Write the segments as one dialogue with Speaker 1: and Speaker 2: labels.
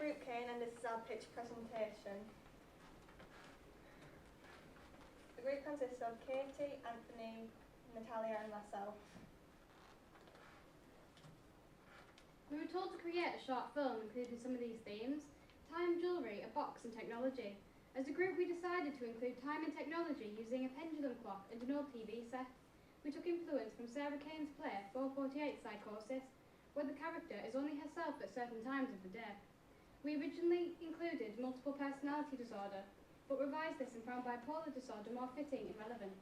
Speaker 1: Group KANE and this is our pitch presentation. The group consists of Katie, Anthony, Natalia and myself.
Speaker 2: We were told to create a short film including some of these themes: time, jewellery, a box and technology. As a group we decided to include time and technology using a pendulum clock and an old TV set. We took influence from Sarah Kane's play 448 Psychosis, where the character is only herself at certain times of the day. We originally included multiple personality disorder, but revised this and found bipolar disorder more fitting and relevant.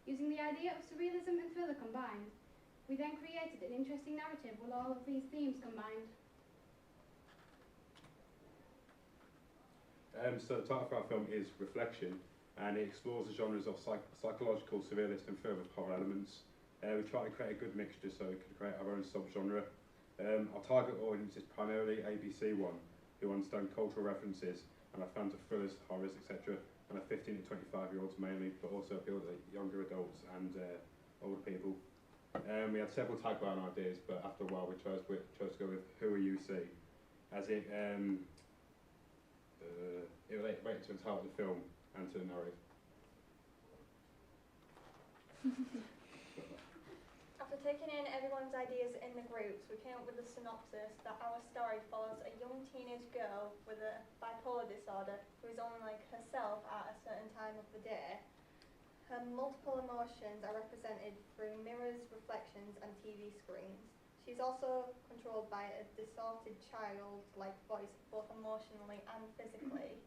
Speaker 2: Using the idea of surrealism and thriller combined, we then created an interesting narrative with all of these themes combined.
Speaker 3: So the title for our film is Reflection, and it explores the genres of psychological, surrealist and thriller with horror elements. We tried to create a good mixture so we could create our own sub-genre. Our target audience is primarily ABC1, who understand cultural references and are fans of thrillers, horrors, etc., and are 15 to 25-year-olds mainly, but also appeal to younger adults and older people. We had several tagline ideas, but after a while we chose to go with Who Are You See, as it related to the title of the film and to the narrative.
Speaker 1: After taking in everyone's ideas in the groups, we came up with a synopsis that our story follows a young teenage girl with a bipolar disorder who is only like herself at a certain time of the day. Her multiple emotions are represented through mirrors, reflections and TV screens. She's also controlled by a distorted child-like voice, both emotionally and physically.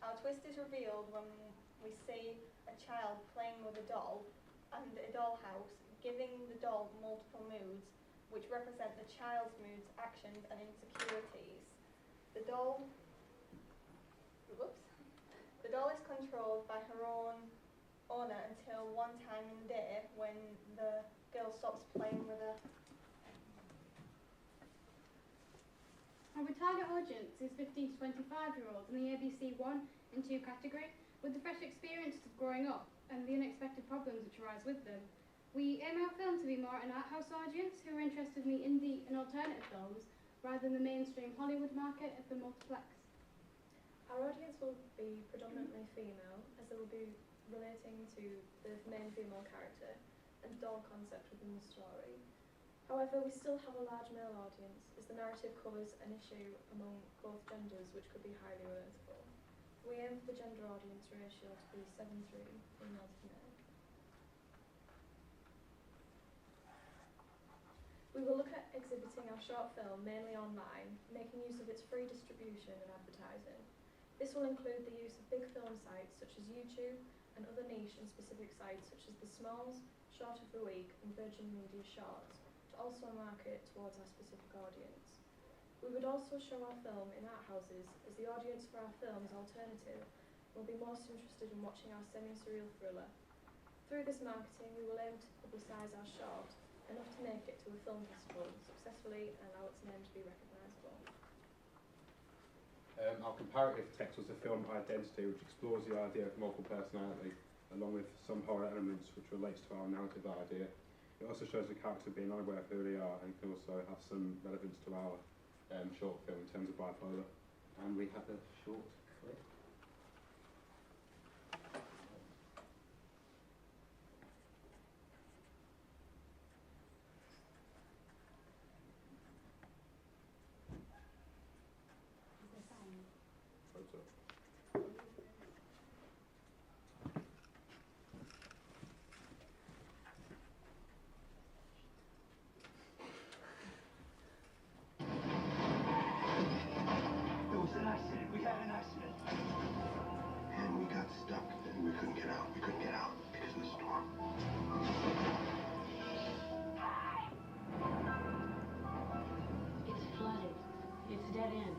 Speaker 1: Our twist is revealed when we see a child playing with a doll and a dollhouse, giving the doll multiple moods, which represent the child's moods, actions and insecurities. The doll is controlled by her own owner until one time in the day when the girl stops playing with her.
Speaker 2: Our target audience is 15 to 25-year-olds in the ABC 1 and 2 category, with the fresh experiences of growing up and the unexpected problems which arise with them. We aim our film to be more an art house audience who are interested in the indie and alternative films rather than the mainstream Hollywood market of the multiplex.
Speaker 4: Our audience will be predominantly female, as they will be relating to the main female character and the doll concept within the story. However, we still have a large male audience, as the narrative covers an issue among both genders which could be highly relatable. We aim for the gender audience ratio to be 7:3, female to male. We will look at exhibiting our short film mainly online, making use of its free distribution and advertising. This will include the use of big film sites such as YouTube and other niche and specific sites such as The Smalls, Short of the Week and Virgin Media Shorts, to also market towards our specific audience. We would also show our film in art houses, as the audience for our film's alternative will be most interested in watching our semi-surreal thriller. Through this marketing, we will aim to publicise our short enough to make it to a film festival successfully and allow its name to be recognisable.
Speaker 3: Our comparative text was a film Identity, which explores the idea of multiple personality, along with some horror elements which relates to our narrative idea. It also shows the character being unaware of who they are and can also have some relevance to our short film in terms of bipolar. And we have a short clip.
Speaker 5: We had an accident. And we got stuck and we couldn't get out. We couldn't get out because of the storm.
Speaker 6: It's flooded. It's dead end.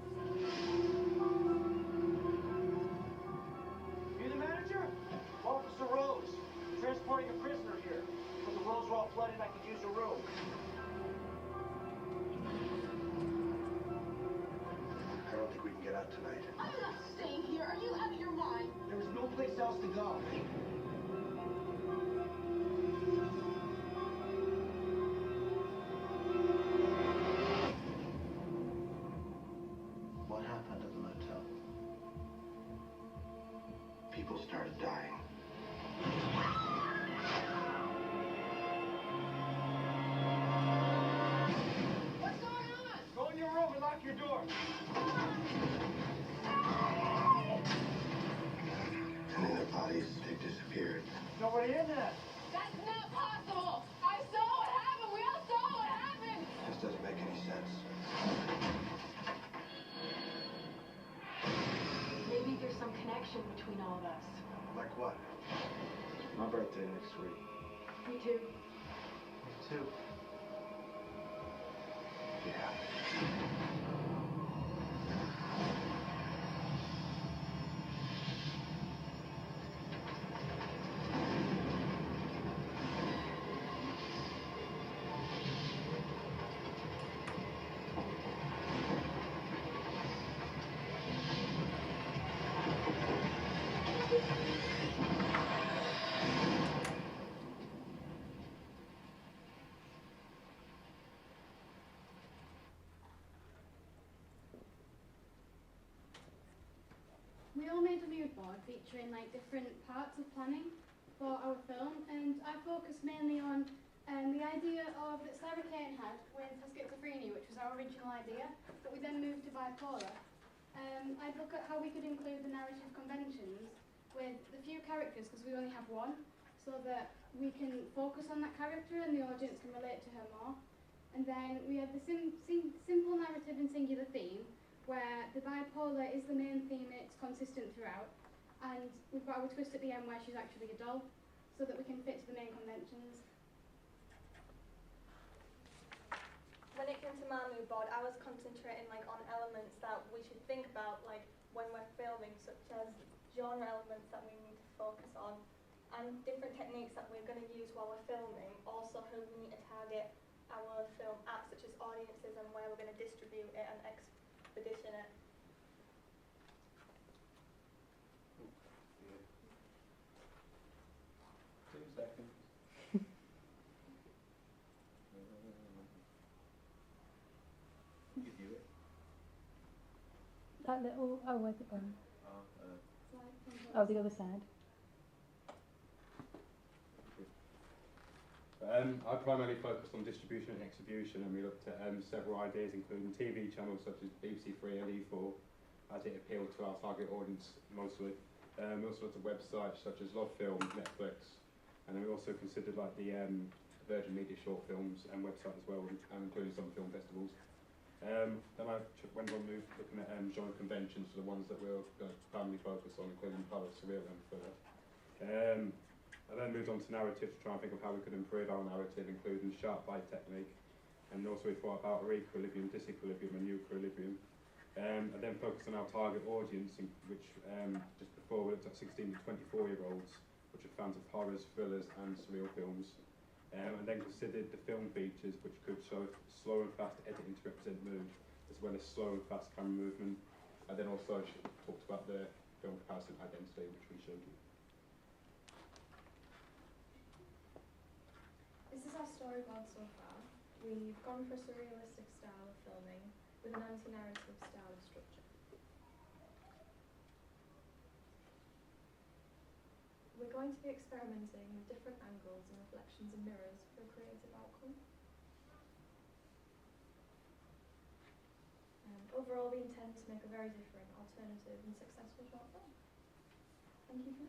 Speaker 5: people started dying.
Speaker 6: What's going on?
Speaker 7: Go in your room and lock your door.
Speaker 5: And then their bodies, they disappeared.
Speaker 7: Nobody in there.
Speaker 6: That's not possible! I saw what happened! We all saw what happened!
Speaker 5: This doesn't make any sense.
Speaker 8: Maybe there's some connection between all of us.
Speaker 5: Like what?
Speaker 7: My birthday next week.
Speaker 8: Me too.
Speaker 7: Me too.
Speaker 5: Yeah.
Speaker 2: We all made a mood board featuring like different parts of planning for our film, and I focused mainly on the idea of that Sarah Kane had with her schizophrenia, which was our original idea, but we then moved to bipolar. I'd look at how we could include the narrative conventions with the few characters, because we only have one, so that we can focus on that character and the audience can relate to her more. And then we had the simple narrative and singular theme, where the bipolar is the main theme and it's consistent throughout. And we've got our twist at the end where she's actually a doll, so that we can fit to the main conventions.
Speaker 1: When it came to my mood board, I was concentrating like on elements that we should think about like when we're filming, such as genre elements that we need to focus on, and different techniques that we're going to use while we're filming. Also, who we need to target our film at, such as audiences, and where we're going to distribute it and expedition it.
Speaker 3: Yeah. 2 seconds. Give you it.
Speaker 9: That little, oh, where's it gone?
Speaker 2: Slide from
Speaker 9: Oh, the other side.
Speaker 3: I primarily focused on distribution and execution, and we looked at several ideas, including TV channels such as BBC Three and E4, as it appealed to our target audience mostly. We also looked at websites such as Love Film, Netflix, and then we also considered like the Virgin Media short films and website as well, and including some film festivals. Then I went on looking at genre conventions for the ones that we were going to primarily focus on, including horror, surreal, and thriller. I then moved on to narrative to try and think of how we could improve our narrative, including sharp bite technique, and also we thought about equilibrium, disequilibrium, and equilibrium. I then focused on our target audience, which just before we looked at 16 to 24-year-olds, which are fans of horrors, thrillers, and surreal films. And then considered the film features, which could show slow and fast editing to represent mood, as well as slow and fast camera movement. I then also talked about the film comparison identity, which we showed you.
Speaker 4: This is our storyboard so far. We've gone for a surrealistic style of filming with an anti-narrative style of structure. We're going to be experimenting with different angles and reflections and mirrors for a creative outcome. And overall, we intend to make a very different, alternative and successful short film. Thank you for